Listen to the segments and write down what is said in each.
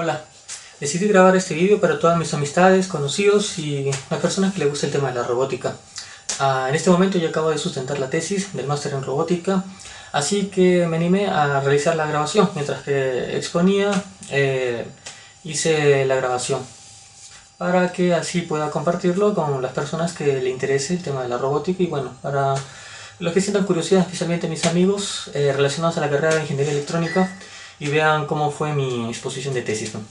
Hola, decidí grabar este vídeo para todas mis amistades, conocidos y las personas que les gusta el tema de la robótica. En este momento yo acabo de sustentar la tesis del máster en robótica, así que me animé a realizar la grabación. Mientras que exponía, hice la grabación para que así pueda compartirlo con las personas que le interese el tema de la robótica y bueno, para los que sientan curiosidad, especialmente mis amigos relacionados a la carrera de ingeniería electrónica, y vean cómo fue mi exposición de tesis, ¿no?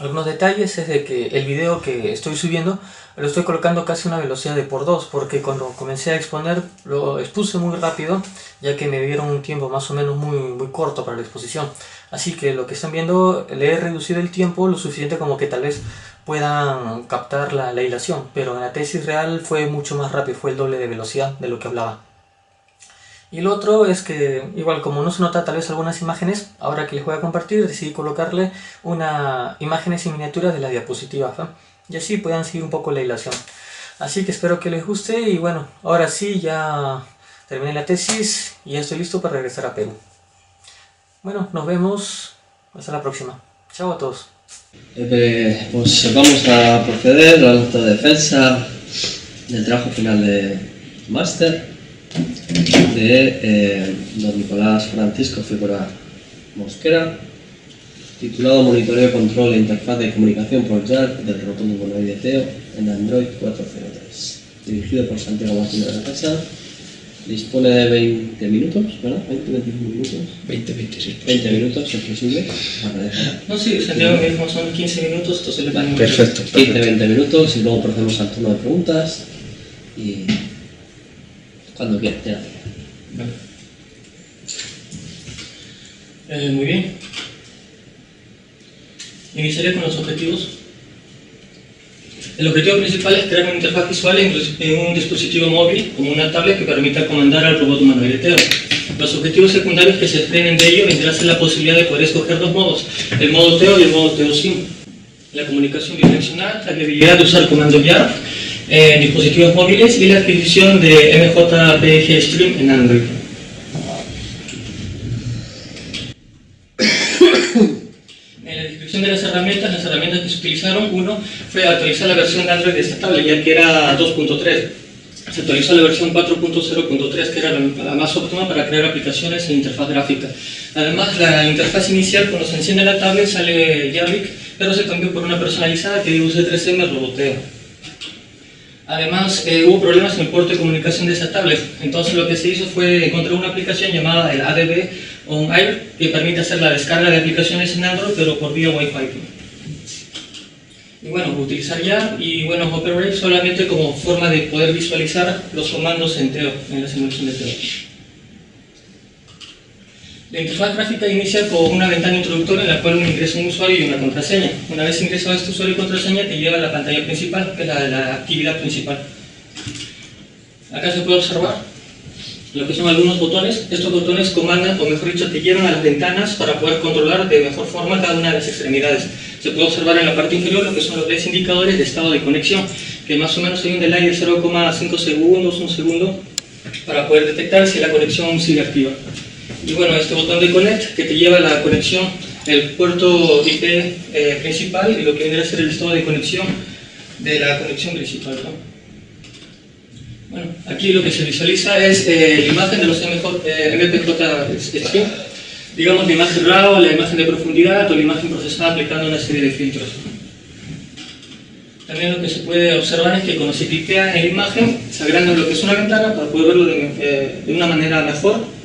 Algunos detalles es de que el video que estoy subiendo lo estoy colocando casi a una velocidad de por 2, porque cuando comencé a exponer lo expuse muy rápido, ya que me dieron un tiempo más o menos muy corto para la exposición. Así que lo que están viendo, le he reducido el tiempo lo suficiente como que tal vez puedan captar la hilación, pero en la tesis real fue mucho más rápido, fue el doble de velocidad de lo que hablaba. Y lo otro es que, igual como no se nota tal vez algunas imágenes, ahora que les voy a compartir, decidí colocarle imágenes y miniaturas de la diapositiva, ¿eh? Y así puedan seguir un poco la hilación. Así que espero que les guste y bueno, ahora sí ya terminé la tesis y ya estoy listo para regresar a Perú. Bueno, nos vemos, hasta la próxima. Chao a todos. Pues vamos a proceder a la nota de defensa del trabajo final de máster de don Nicolás Francisco Figueroa Mosquera, titulado Monitoreo, Control e Interfaz de Comunicación por JARC del robot humanoide Theo en Android 4.03, dirigido por Santiago Martín de la Casa. Dispone de 20 minutos, ¿verdad? 20-25 minutos. 20 minutos, es posible. No, sí, Santiago me dijo son 15 minutos, entonces le dan perfecto. 15-20 minutos y luego procedemos al turno de preguntas y cuando quieras, ya. Muy bien. Iniciaré con los objetivos. El objetivo principal es crear una interfaz visual en un dispositivo móvil, como una tablet que permita comandar al robot humanoide Theo. Los objetivos secundarios que se desprenden de ello vendrá a ser la posibilidad de poder escoger dos modos, el modo Theo y el modo Theo Sim. La comunicación bidireccional, la habilidad de usar comando YARC en dispositivos móviles y la adquisición de MJPG Stream en Android. En la descripción de las herramientas que se utilizaron, uno fue actualizar la versión de Android de esta tablet, ya que era 2.3. Se actualizó la versión 4.0.3, que era la más óptima para crear aplicaciones en interfaz gráfica. Además, la interfaz inicial, cuando se enciende la tablet, sale Jarvik, pero se cambió por una personalizada que use 3M Roboteo. Además, hubo problemas en el puerto de comunicación de esa tablet. Entonces, lo que se hizo fue encontrar una aplicación llamada el ADB On Air, que permite hacer la descarga de aplicaciones en Android, pero por vía Wi-Fi. Y bueno, utilizar ya y bueno, Operate solamente como forma de poder visualizar los comandos en Theo, en la simulación de Theo. La interfaz gráfica inicia con una ventana introductoria en la cual uno ingresa un usuario y una contraseña. Una vez ingresado este usuario y contraseña, te lleva a la pantalla principal, que es la actividad principal. Acá se puede observar lo que son algunos botones. Estos botones comandan, o mejor dicho, te llevan a las ventanas para poder controlar de mejor forma cada una de las extremidades. Se puede observar en la parte inferior lo que son los 3 indicadores de estado de conexión, que más o menos hay un delay de 0,5 segundos, 1 segundo, para poder detectar si la conexión sigue activa. Y bueno, este botón de Connect que te lleva a la conexión, el puerto IP principal y lo que vendría a ser el estado de conexión de la conexión principal, ¿no? Bueno, aquí lo que se visualiza es la imagen de los MPJ Stream, digamos la imagen RAW, la imagen de profundidad o la imagen procesada aplicando una serie de filtros. También lo que se puede observar es que cuando se cliquea en la imagen se agranda lo que es una ventana para poder verlo de una manera mejor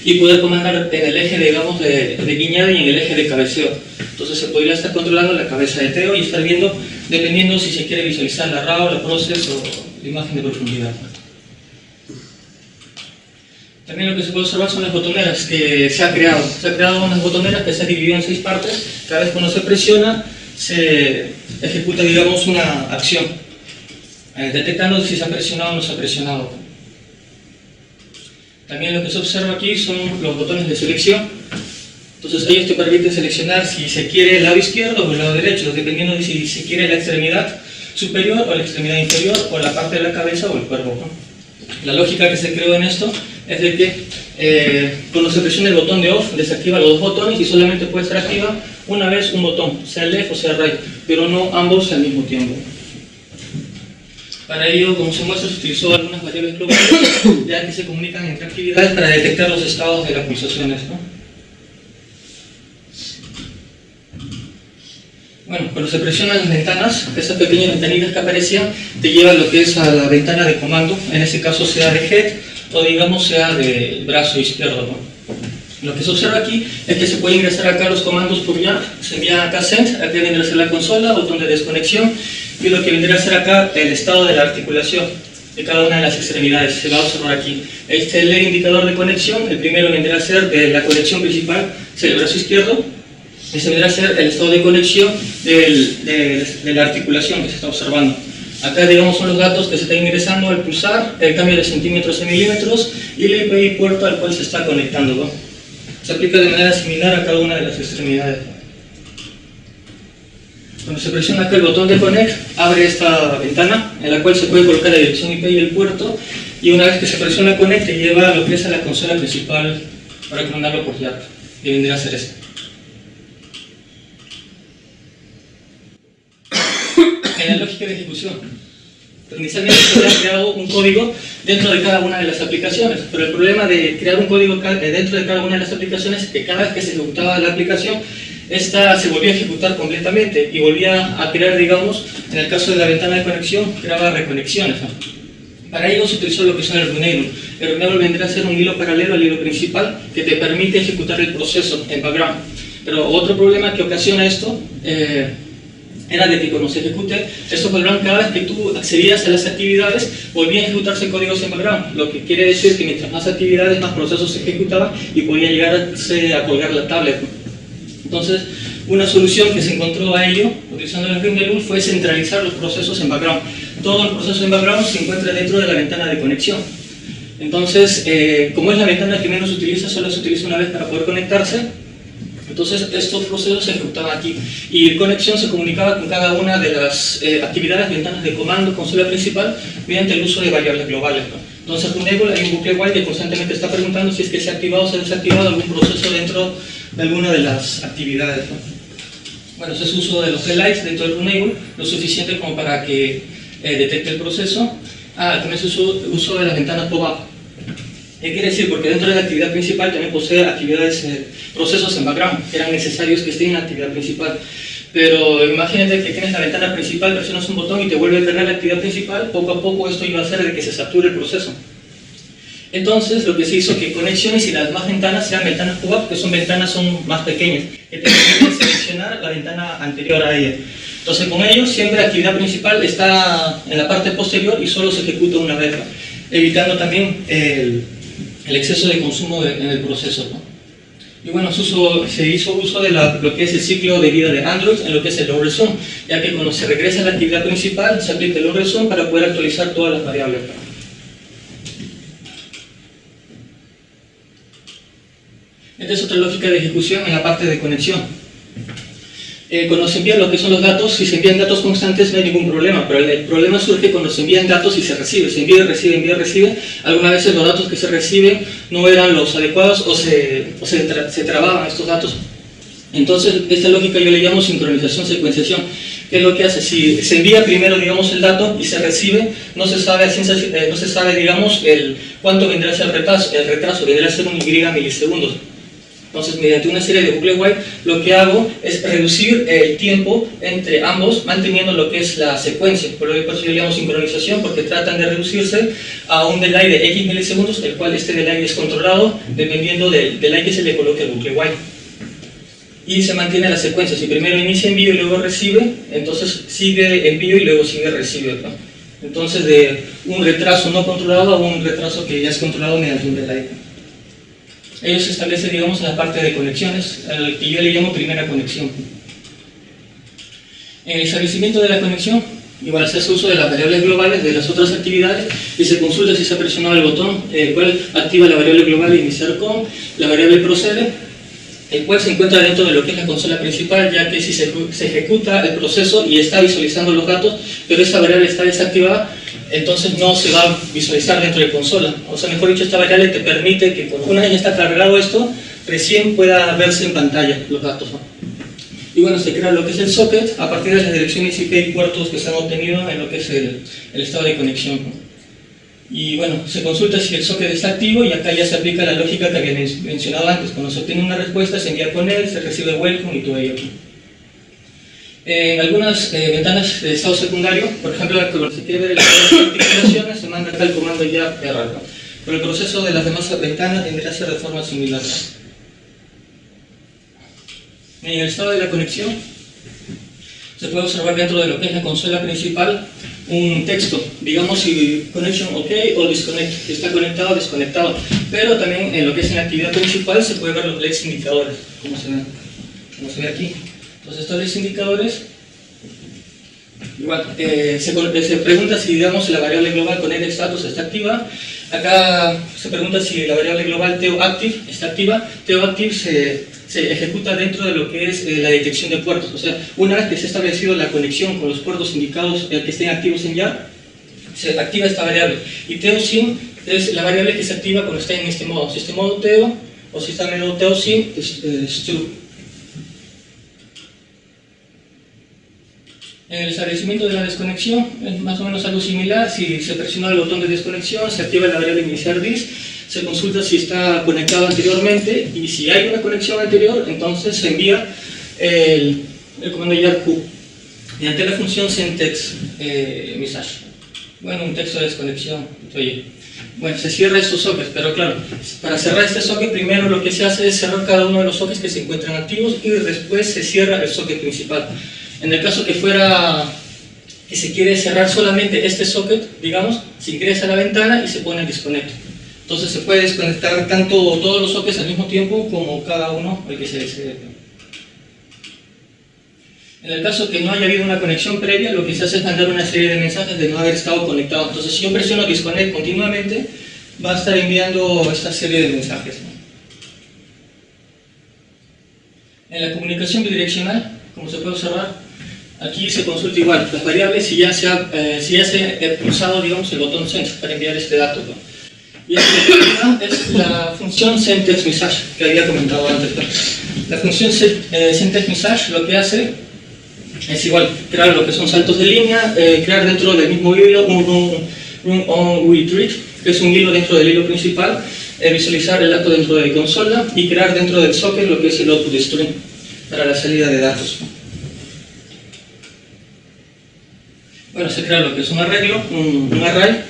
y poder comandar en el eje, digamos, de guiñada y en el eje de cabeceo. Entonces se podría estar controlando la cabeza de Theo y estar viendo, dependiendo si se quiere visualizar la RAW, la Process o la imagen de profundidad. También lo que se puede observar son las botoneras que se ha creado. Se ha creado unas botoneras que se han dividido en 6 partes. Cada vez cuando se presiona, se ejecuta, digamos, una acción, detectando si se ha presionado o no se ha presionado. También lo que se observa aquí son los botones de selección. Entonces ellos te permiten seleccionar si se quiere el lado izquierdo o el lado derecho, dependiendo de si se quiere la extremidad superior o la extremidad inferior o la parte de la cabeza o el cuerpo, ¿no? La lógica que se creó en esto es de que cuando se presiona el botón de off desactiva los dos botones y solamente puede estar activa una vez un botón, sea left o sea right, pero no ambos al mismo tiempo. Para ello, como se muestra, se utilizó algunas variables globales, ya que se comunican entre actividades para detectar los estados de las pulsaciones, ¿no? Bueno, cuando se presionan las ventanas, esas pequeñas ventanitas que aparecían te llevan lo que es a la ventana de comando, en este caso sea de head o digamos sea del brazo izquierdo, ¿no? Lo que se observa aquí es que se puede ingresar acá los comandos por YARP, se envían acá send, acá vendrá a ser la consola, botón de desconexión, y lo que vendrá a ser acá el estado de la articulación de cada una de las extremidades, se va a observar aquí. Este es el indicador de conexión, el primero vendrá a ser de la conexión principal, es el brazo izquierdo, y se vendrá a ser el estado de conexión de la articulación que se está observando. Acá, digamos, son los datos que se están ingresando al pulsar, el cambio de centímetros a milímetros y el IPI puerto al cual se está conectando, ¿no? Se aplica de manera similar a cada una de las extremidades. Cuando se presiona acá el botón de Connect, abre esta ventana en la cual se puede colocar la dirección IP y el puerto, y una vez que se presiona Connect te lleva a lo que es a la consola principal para comandarlo por YARP, que vendría a ser esto. En la lógica de ejecución, inicialmente se había creado un código dentro de cada una de las aplicaciones, pero el problema de crear un código dentro de cada una de las aplicaciones es que cada vez que se ejecutaba la aplicación, esta se volvía a ejecutar completamente y volvía a crear, digamos, en el caso de la ventana de conexión, creaba reconexiones, ¿no? Para ello se utilizó lo que son el Runable. El Runable vendrá a ser un hilo paralelo al hilo principal que te permite ejecutar el proceso en background. Pero otro problema que ocasiona esto era de que cuando se ejecute estos background, cada vez que tú accedías a las actividades, volvían a ejecutarse códigos en background, lo que quiere decir que mientras más actividades, más procesos se ejecutaban y podía llegarse a colgar la tablet. Entonces, una solución que se encontró a ello, utilizando el Runable, fue centralizar los procesos en background. Todo el proceso en background se encuentra dentro de la ventana de conexión. Entonces, como es la ventana que menos se utiliza, solo se utiliza una vez para poder conectarse, entonces estos procesos se ejecutaban aquí y conexión se comunicaba con cada una de las actividades, ventanas de comando, consola principal, mediante el uso de variables globales, ¿no? Entonces en Runable hay un bucle while que constantemente está preguntando si es que se ha activado o se ha desactivado algún proceso dentro de alguna de las actividades, ¿no? Bueno, ese es el uso de los highlights dentro del Runable, lo suficiente como para que detecte el proceso. También se uso de las ventanas pop-up. ¿Qué quiere decir? Porque dentro de la actividad principal también posee actividades, procesos en background que eran necesarios que estén en la actividad principal. Pero imagínate que tienes la ventana principal, presionas un botón y te vuelve a cargar la actividad principal, poco a poco esto iba a hacer de que se sature el proceso. Entonces lo que se hizo que conexiones y las demás ventanas sean ventanas pop-up, que son ventanas más pequeñas, que te permiten seleccionar la ventana anterior a ella. Entonces con ello siempre la actividad principal está en la parte posterior y solo se ejecuta una vez, ¿no? Evitando también el exceso de consumo en el proceso, ¿no? Y bueno, se hizo uso de lo que es el ciclo de vida de Android en lo que es el low resume, ya que cuando se regresa a la actividad principal se aplica el low resume para poder actualizar todas las variables, ¿no? Esta es otra lógica de ejecución en la parte de conexión. Cuando se envían lo que son los datos, si se envían datos constantes no hay ningún problema, pero el problema surge cuando se envían datos y se recibe. Se envía, recibe, envía, recibe. Algunas veces los datos que se reciben no eran los adecuados o se trababan estos datos. Entonces, esta lógica yo le llamo sincronización, secuenciación. ¿Qué es lo que hace? Si se envía primero, digamos, el dato y se recibe, no se sabe, digamos, cuánto vendrá a ser el retraso vendrá a ser un Y milisegundos. Entonces, mediante una serie de bucle while, lo que hago es reducir el tiempo entre ambos, manteniendo lo que es la secuencia. Por eso yo le llamo sincronización, porque tratan de reducirse a un delay de X milisegundos, el cual este delay es controlado dependiendo del delay que se le coloque al bucle while. Y se mantiene la secuencia. Si primero inicia envío y luego recibe, entonces sigue envío y luego sigue recibe, ¿no? Entonces, de un retraso no controlado a un retraso que ya es controlado mediante un delay. Ellos establecen, digamos, la parte de conexiones, al que yo le llamo primera conexión. En el establecimiento de la conexión, igual se hace uso de las variables globales de las otras actividades y se consulta si se ha presionado el botón, el cual activa la variable global de iniciar con, la variable procede, el cual se encuentra dentro de lo que es la consola principal, ya que si se ejecuta el proceso y está visualizando los datos, pero esta variable está desactivada, entonces no se va a visualizar dentro de consola. O sea, mejor dicho, esta variable te permite que cuando una vez ya está cargado esto, recién pueda verse en pantalla los datos, ¿no? Y bueno, se crea lo que es el socket a partir de las direcciones IP y puertos que se han obtenido en lo que es el estado de conexión. Y bueno, se consulta si el socket está activo y acá ya se aplica la lógica que había mencionado antes. Cuando se obtiene una respuesta, se envía con él, se recibe welcome y todo ello. En algunas ventanas de estado secundario, por ejemplo, cuando se quiere ver el estado de articulaciones, se manda acá el comando ya error. Pero el proceso de las demás ventanas tendría que ser de forma similar. En el estado de la conexión, se puede observar dentro de lo que es la consola principal un texto, digamos si connection ok o disconnect, si está conectado o desconectado. Pero también en lo que es en la actividad principal se puede ver los LEDs indicadores, como se ve aquí. Entonces estos LEDs indicadores, igual, se pregunta si digamos la variable global connect status está activa. Acá se pregunta si la variable global TOActive está activa. TOActive se ejecuta dentro de lo que es la detección de puertos. O sea, una vez que se ha establecido la conexión con los puertos indicados que estén activos en ya, se activa esta variable. Y TOSIM es la variable que se activa cuando está en este modo. Si este modo TO o si está en el modo TOSIM, es true. En el establecimiento de la desconexión es más o menos algo similar. Si se presiona el botón de desconexión, se activa la variable iniciar dis, se consulta si está conectado anteriormente y si hay una conexión anterior, entonces se envía el comando yarq mediante la función sentext message. Bueno, un texto de desconexión. Oye, bueno, se cierra estos sockets, pero claro, para cerrar este socket primero lo que se hace es cerrar cada uno de los sockets que se encuentran activos y después se cierra el socket principal. En el caso que se quiere cerrar solamente este socket, digamos, se ingresa a la ventana y se pone el disconnect. Entonces se puede desconectar tanto todos los sockets al mismo tiempo como cada uno el que se desee. En el caso que no haya habido una conexión previa, lo que se hace es mandar una serie de mensajes de no haber estado conectado. Entonces si yo presiono disconnect continuamente, va a estar enviando esta serie de mensajes. En la comunicación bidireccional, como se puede observar, aquí se consulta igual las variables si ya se ha pulsado, digamos, el botón send para enviar este dato, ¿no? Y esta es la función sendTextMessage que había comentado antes, ¿no? La función sendTextMessage lo que hace es igual crear lo que son saltos de línea, crear dentro del mismo hilo un run on retreat, que es un hilo dentro del hilo principal, visualizar el dato dentro de la consola y crear dentro del socket lo que es el output stream para la salida de datos. Bueno, se crea lo que es un arreglo, un array.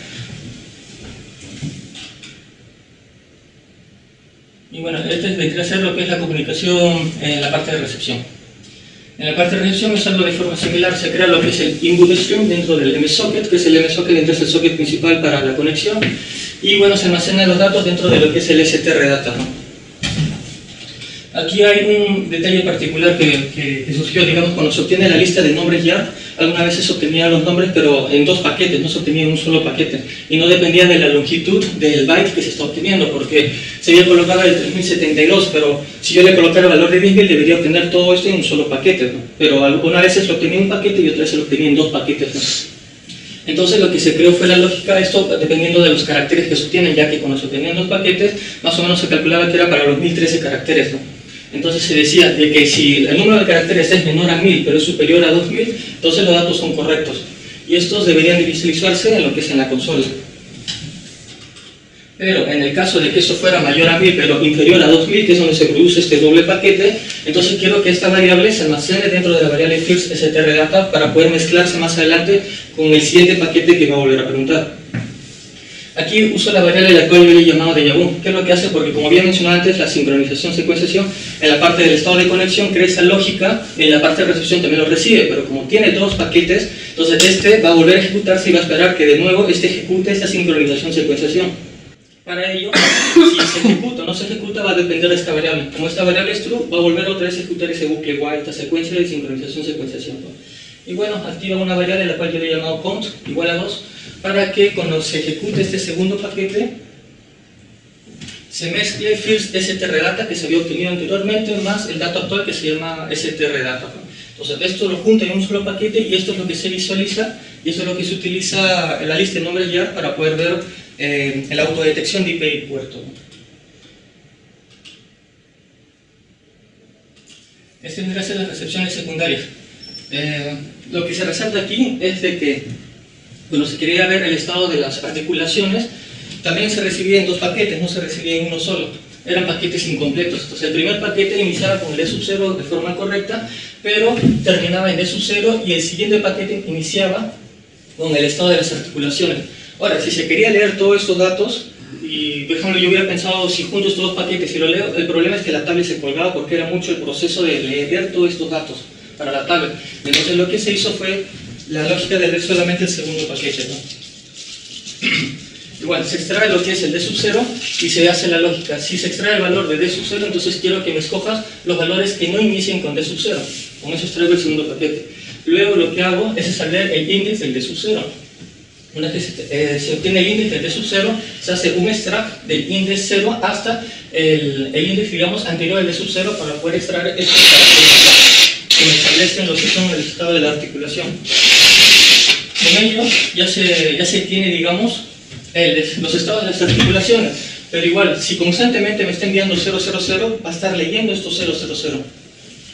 Y bueno, este vendría a ser lo que es la comunicación en la parte de recepción. En la parte de recepción es algo de forma similar, se crea lo que es el input stream dentro del MSocket, que es el MSocket dentro del socket principal para la conexión. Y bueno, se almacenan los datos dentro de lo que es el STRData, ¿no? Aquí hay un detalle particular que surgió, digamos, cuando se obtiene la lista de nombres ya, algunas veces se obtenían los nombres pero en dos paquetes, no se obtenía en un solo paquete y no dependía de la longitud del byte que se está obteniendo, porque se había colocado el 3072, pero si yo le colocara el valor de 10.000 debería obtener todo esto en un solo paquete, ¿no? Pero algunas veces lo obtenía en un paquete y otras veces lo obtenía en dos paquetes, ¿no? Entonces lo que se creó fue la lógica de esto dependiendo de los caracteres que se obtienen, ya que cuando se obtenían dos paquetes más o menos se calculaba que era para los 1013 caracteres, ¿no? Entonces se decía de que si el número de caracteres es menor a 1000 pero es superior a 2000, entonces los datos son correctos. Y estos deberían de visualizarse en lo que es en la consola. Pero en el caso de que eso fuera mayor a 1000 pero inferior a 2000, que es donde se produce este doble paquete, entonces quiero que esta variable se almacene dentro de la variable first strdata para poder mezclarse más adelante con el siguiente paquete que va a volver a preguntar. Aquí uso la variable la cual yo le he llamado déjà vu. ¿Qué es lo que hace? Porque como había mencionado antes, la sincronización secuenciación en la parte del estado de conexión crea esa lógica, en la parte de recepción también lo recibe, pero como tiene dos paquetes, entonces este va a volver a ejecutarse y va a esperar que de nuevo este ejecute esta sincronización secuenciación. Para ello, si se ejecuta o no se ejecuta va a depender de esta variable. Como esta variable es true, va a volver otra vez a ejecutar ese bucle while, esta secuencia de sincronización secuenciación. Y bueno, activa una variable la cual yo le he llamado count igual a 2, para que cuando se ejecute este segundo paquete se mezcle first strdata que se había obtenido anteriormente más el dato actual que se llama strdata. Entonces esto lo junta en un solo paquete y esto es lo que se visualiza y eso es lo que se utiliza en la lista de nombres YARN para poder ver la autodetección de IP y puerto. Este vendría a ser las recepciones secundarias. Lo que se resalta aquí es de que cuando se quería ver el estado de las articulaciones, también se recibía en dos paquetes, no se recibía en uno solo. Eran paquetes incompletos. Entonces el primer paquete iniciaba con el D sub 0 de forma correcta, pero terminaba en D sub 0 y el siguiente paquete iniciaba con el estado de las articulaciones. Ahora, si se quería leer todos estos datos, y por ejemplo yo hubiera pensado si junto estos dos paquetes y lo leo, el problema es que la tablet se colgaba porque era mucho el proceso de leer todos estos datos para la tablet. Entonces lo que se hizo fue la lógica de leer solamente el segundo paquete, ¿no? Igual, se extrae lo que es el D sub 0 y se hace la lógica. Si se extrae el valor de D sub 0, entonces quiero que me escojas los valores que no inicien con D sub 0. Con eso extraigo el segundo paquete. Luego lo que hago es extraer el índice del D sub 0. Una vez que se obtiene el índice del D sub 0, se hace un extract del índice 0 hasta el índice, digamos, anterior al D sub 0 para poder extraer estos caracteres que me establecen lo que son el estado de la articulación. Con ello ya se tiene, digamos, los estados de las articulaciones, pero igual, si constantemente me está enviando 000, va a estar leyendo estos 000.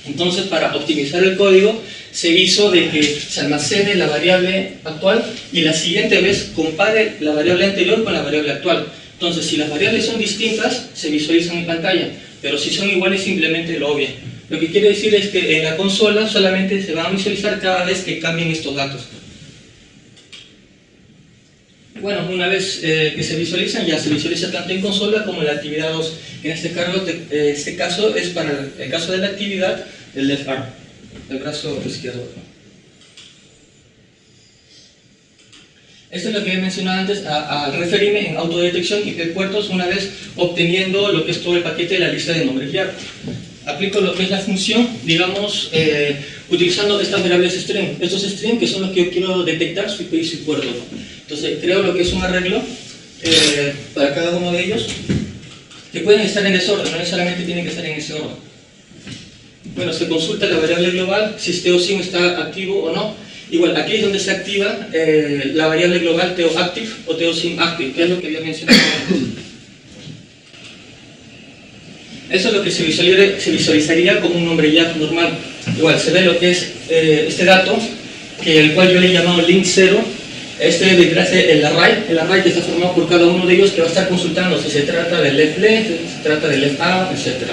Entonces, para optimizar el código, se hizo de que se almacene la variable actual y la siguiente vez compare la variable anterior con la variable actual. Entonces, si las variables son distintas, se visualizan en pantalla, pero si son iguales, simplemente lo obvia. Lo que quiere decir es que en la consola solamente se van a visualizar cada vez que cambien estos datos. Bueno, una vez que se visualizan, ya se visualiza tanto en consola como en la actividad 2. En este caso es para el caso de la actividad del left arm, el brazo izquierdo. Esto es lo que he mencionado antes al referirme en autodetección y de puertos una vez obteniendo lo que es todo el paquete de la lista de nombres YARN. Aplico lo que es la función, digamos, utilizando estas variables string. Estos string que son los que yo quiero detectar su IP y su puerto. Entonces creo lo que es un arreglo para cada uno de ellos, que pueden estar en desorden, no necesariamente tienen que estar en ese orden. Bueno, se consulta la variable global, si TeoSim está activo o no. Igual, aquí es donde se activa la variable global TeoActive o TeoSim Active, que es lo que había mencionado antes. Eso es lo que se visualizaría como un nombre YARN normal. Igual, se ve lo que es este dato, el cual yo le he llamado link 0. Este debería ser el array que está formado por cada uno de ellos, que va a estar consultando si se trata del left left, si se trata del left out, etc.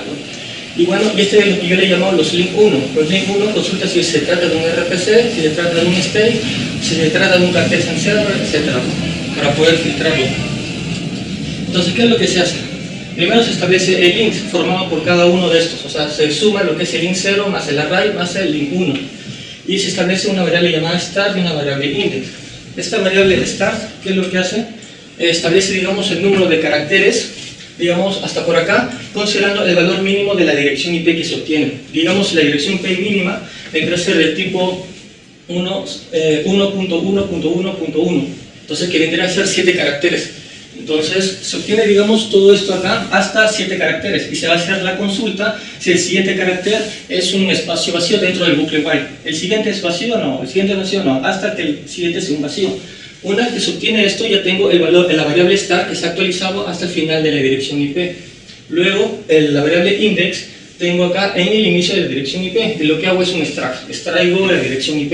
Y bueno, y este es lo que yo le he llamado los link 1. Los link 1 consulta si se trata de un RPC, si se trata de un state, si se trata de un cartesian server, etc. Para poder filtrarlo. Entonces, ¿qué es lo que se hace? Primero se establece el link formado por cada uno de estos, o sea, se suma lo que es el link 0 más el array más el link 1. Y se establece una variable llamada start y una variable index. Esta variable start, ¿qué es lo que hace? Establece, digamos, el número de caracteres, digamos, hasta por acá, considerando el valor mínimo de la dirección IP que se obtiene. Digamos, la dirección IP mínima vendrá a ser del tipo 1.1.1.1. Entonces, que vendrá a ser 7 caracteres. Entonces, se obtiene, digamos, todo esto acá hasta 7 caracteres y se va a hacer la consulta si el siguiente carácter es un espacio vacío dentro del bucle while. ¿El siguiente es vacío o no? ¿El siguiente es vacío o no? Hasta que el siguiente sea un vacío. Una vez que se obtiene esto, ya tengo el valor de la variable start que está actualizado hasta el final de la dirección IP. Luego, la variable index tengo acá en el inicio de la dirección IP. Y lo que hago es un extract. Extraigo la dirección IP.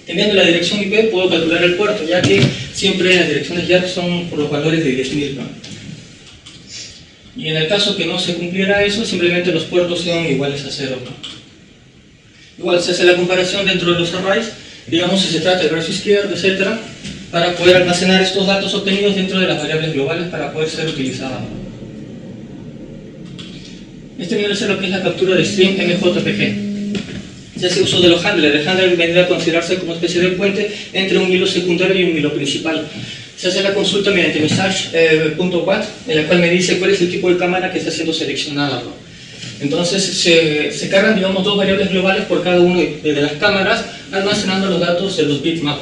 Teniendo la dirección IP puedo calcular el puerto, ya que siempre las direcciones YARN son por los valores de 10.000, ¿no? Y en el caso que no se cumpliera eso, simplemente los puertos son iguales a 0, ¿no? Igual se hace la comparación dentro de los arrays, digamos si se trata del brazo izquierdo, etc., para poder almacenar estos datos obtenidos dentro de las variables globales para poder ser utilizadas. Este viene a ser lo que es la captura de string MJPG. Se hace uso de los handlers. El handler vendría a considerarse como una especie de puente entre un hilo secundario y un hilo principal. Se hace la consulta mediante message.wat, en la cual me dice cuál es el tipo de cámara que está siendo seleccionada, ¿no? Entonces se cargan, digamos, dos variables globales por cada una de las cámaras, almacenando los datos de los bitmaps.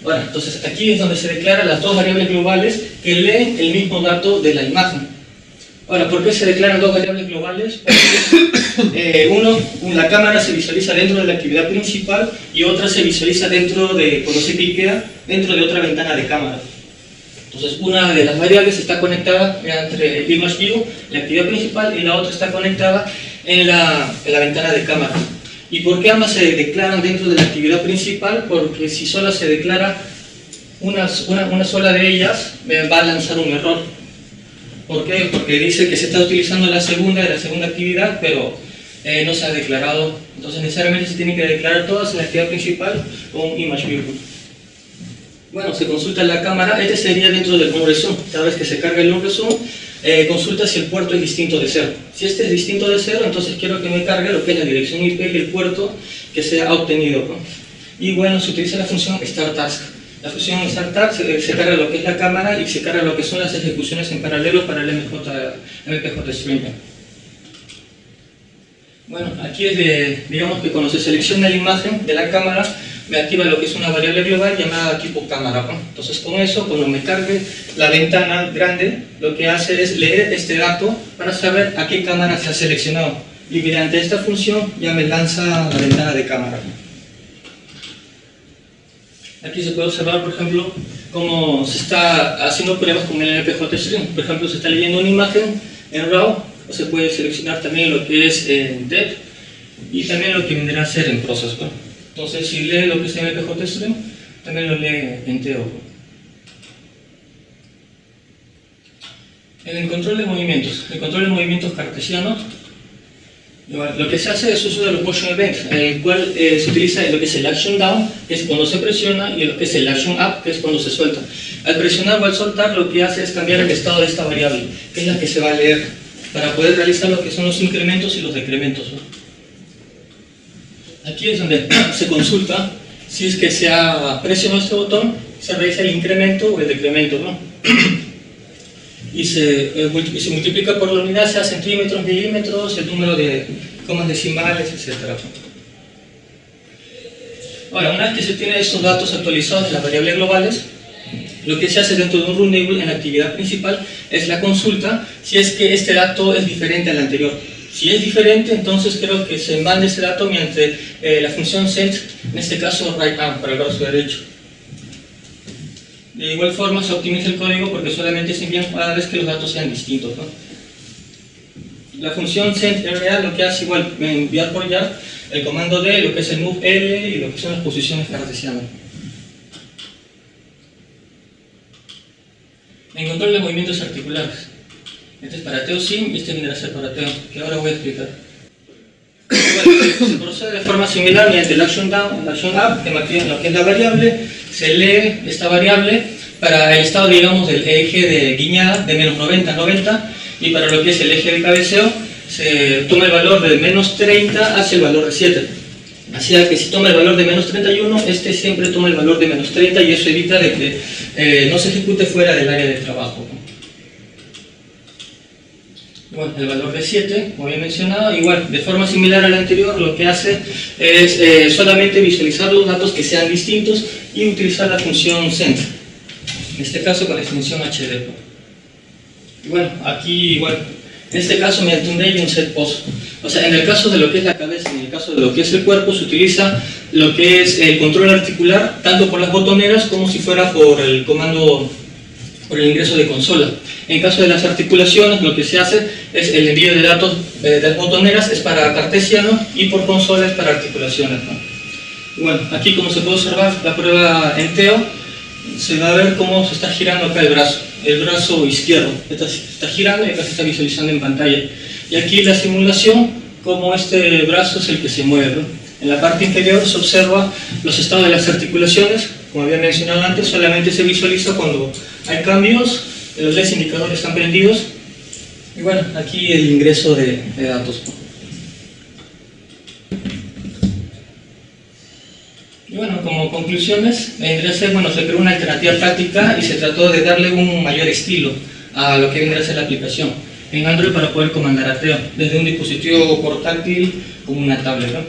Bueno, entonces aquí es donde se declaran las dos variables globales que leen el mismo dato de la imagen. Ahora, ¿por qué se declaran dos variables globales? La cámara se visualiza dentro de la actividad principal y otra se visualiza dentro de, cuando se cliquea, dentro de otra ventana de cámara. Entonces, una de las variables está conectada entre el ImageView, la actividad principal, y la otra está conectada en la ventana de cámara. ¿Y por qué ambas se declaran dentro de la actividad principal? Porque si solo se declara una sola de ellas, va a lanzar un error. ¿Por qué? Porque dice que se está utilizando la segunda de la segunda actividad, pero no se ha declarado. Entonces necesariamente se tienen que declarar todas en la actividad principal con image view. Bueno, se consulta la cámara. Este sería dentro del unResume. Cada vez que se carga el unResume, consulta si el puerto es distinto de 0. Si este es distinto de 0, entonces quiero que me cargue lo que es la dirección IP y el puerto que se ha obtenido, ¿no? Y bueno, se utiliza la función startTask. La función startTask se carga lo que es la cámara y se carga lo que son las ejecuciones en paralelo para el MPJ Stream. Bueno, aquí es digamos que cuando se selecciona la imagen de la cámara, me activa lo que es una variable global llamada tipo cámara, ¿no? Entonces con eso, cuando me cargue la ventana grande, lo que hace es leer este dato para saber a qué cámara se ha seleccionado. Y mediante esta función ya me lanza la ventana de cámara. Aquí se puede observar, por ejemplo, cómo se está haciendo pruebas con el MPJ Stream. Por ejemplo, se está leyendo una imagen en RAW, o se puede seleccionar también lo que es en DEP y también lo que vendrá a ser en Process, ¿no? Entonces, si lee lo que es el MPJ Stream, también lo lee en TEO. En el control de movimientos cartesianos, lo que se hace es uso de los motion events, en el cual se utiliza lo que es el action down, que es cuando se presiona, y lo que es el action up, que es cuando se suelta. Al presionar o al soltar, lo que hace es cambiar el estado de esta variable, que es la que se va a leer, para poder realizar lo que son los incrementos y los decrementos, ¿no? Aquí es donde se consulta si es que se ha presionado este botón, se realiza el incremento o el decremento, ¿no? Y se multiplica por la unidad, sea centímetros, milímetros, el número de comas decimales, etc. Ahora, una vez que se tienen estos datos actualizados de las variables globales, lo que se hace dentro de un runable en la actividad principal es la consulta si es que este dato es diferente al anterior. Si es diferente, entonces creo que se manda ese dato mediante la función send, en este caso right arm, para el brazo derecho. De igual forma se optimiza el código porque solamente se envían cada vez que los datos sean distintos, ¿no? La función send RA lo que hace igual enviar por yard el comando D, lo que es el move L y lo que son las posiciones cartesianas. En control de movimientos articulares. Este es para Teo Sim y este vendrá a ser para Teo, que ahora voy a explicar. Bueno, se procede de forma similar mediante el action down, el action up, que me activa lo que es la variable, se lee esta variable para el estado, digamos, del eje de guiñada de menos 90 a 90, y para lo que es el eje de cabeceo, se toma el valor de menos 30 hacia el valor de 7. Así que si toma el valor de menos 31, este siempre toma el valor de menos 30 y eso evita de que no se ejecute fuera del área de trabajo. Bueno, el valor de 7, como había mencionado, igual, de forma similar al anterior, lo que hace es solamente visualizar los datos que sean distintos y utilizar la función send, en este caso con la extensión HD. Y bueno, aquí igual, en este caso mediante un day y un set post. O sea, en el caso de lo que es la cabeza y en el caso de lo que es el cuerpo, se utiliza lo que es el control articular, tanto por las botoneras como si fuera por el comando, por el ingreso de consola. En caso de las articulaciones, lo que se hace es el envío de datos de las botoneras es para cartesiano y por consola es para articulaciones, ¿no? Bueno, aquí como se puede observar la prueba en TEO, se va a ver cómo se está girando acá el brazo izquierdo. Está girando y acá se está visualizando en pantalla. Y aquí la simulación, como este brazo es el que se mueve, ¿no? En la parte inferior se observa los estados de las articulaciones, como había mencionado antes, solamente se visualiza cuando hay cambios, los LEDs indicadores están prendidos, y bueno, aquí el ingreso de datos. Y bueno, como conclusiones, vendría a ser, bueno, se creó una alternativa práctica y se trató de darle un mayor estilo a lo que vendría a ser la aplicación en Android para poder comandar a TEO desde un dispositivo portátil como una tablet, ¿no?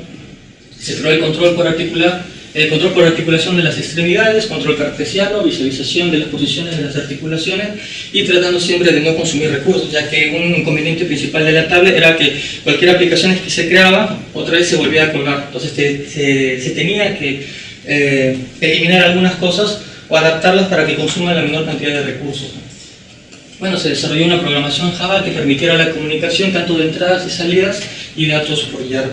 Se creó el control por articulación de las extremidades, control cartesiano, visualización de las posiciones de las articulaciones y tratando siempre de no consumir recursos, ya que un inconveniente principal de la tablet era que cualquier aplicación que se creaba, otra vez se volvía a colgar. Entonces se tenía que eliminar algunas cosas o adaptarlas para que consuman la menor cantidad de recursos. Bueno, se desarrolló una programación Java que permitiera la comunicación tanto de entradas y salidas y datos por YARP.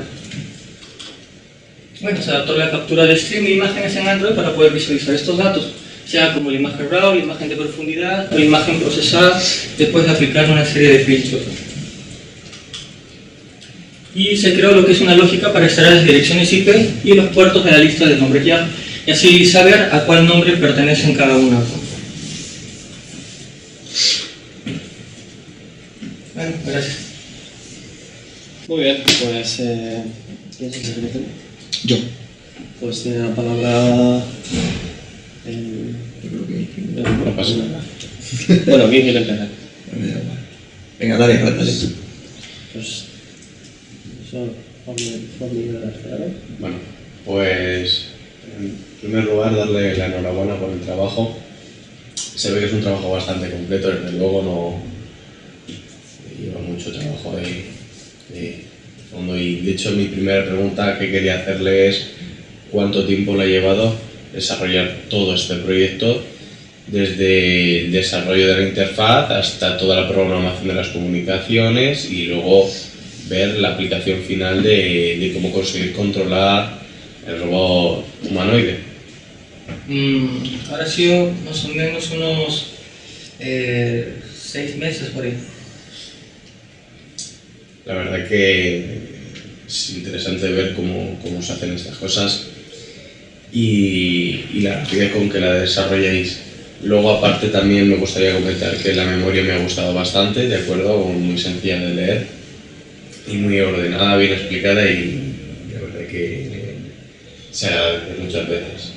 Bueno, se adaptó la captura de stream de imágenes en Android para poder visualizar estos datos, sea como la imagen RAW, la imagen de profundidad o la imagen procesada después de aplicar una serie de filtros. Y se creó lo que es una lógica para extraer las direcciones IP y los puertos de la lista de nombres YARP, y así saber a cuál nombre pertenecen cada uno. Bueno, gracias. Muy bien, pues ¿quién es el secretario? Yo. Pues tiene la palabra No pasa nada. Bueno, ¿quién quiere empezar? Me da igual. Venga, dale, dale. Pues eso, Juan. Bueno, pues en primer lugar darle la enhorabuena por el trabajo. Se ve que es un trabajo bastante completo, desde luego no lleva mucho trabajo de fondo. Y de hecho mi primera pregunta que quería hacerle es ¿cuánto tiempo le ha llevado desarrollar todo este proyecto? Desde el desarrollo de la interfaz hasta toda la programación de las comunicaciones y luego ver la aplicación final de cómo conseguir controlar el robot humanoide. Ahora ha sido más o menos unos 6 meses por ahí. La verdad que es interesante ver cómo se hacen estas cosas y la rapidez con que la desarrolláis. Luego, aparte, también me gustaría comentar que la memoria me ha gustado bastante, de acuerdo, muy sencilla de leer y muy ordenada, bien explicada y la verdad que se agradece muchas veces.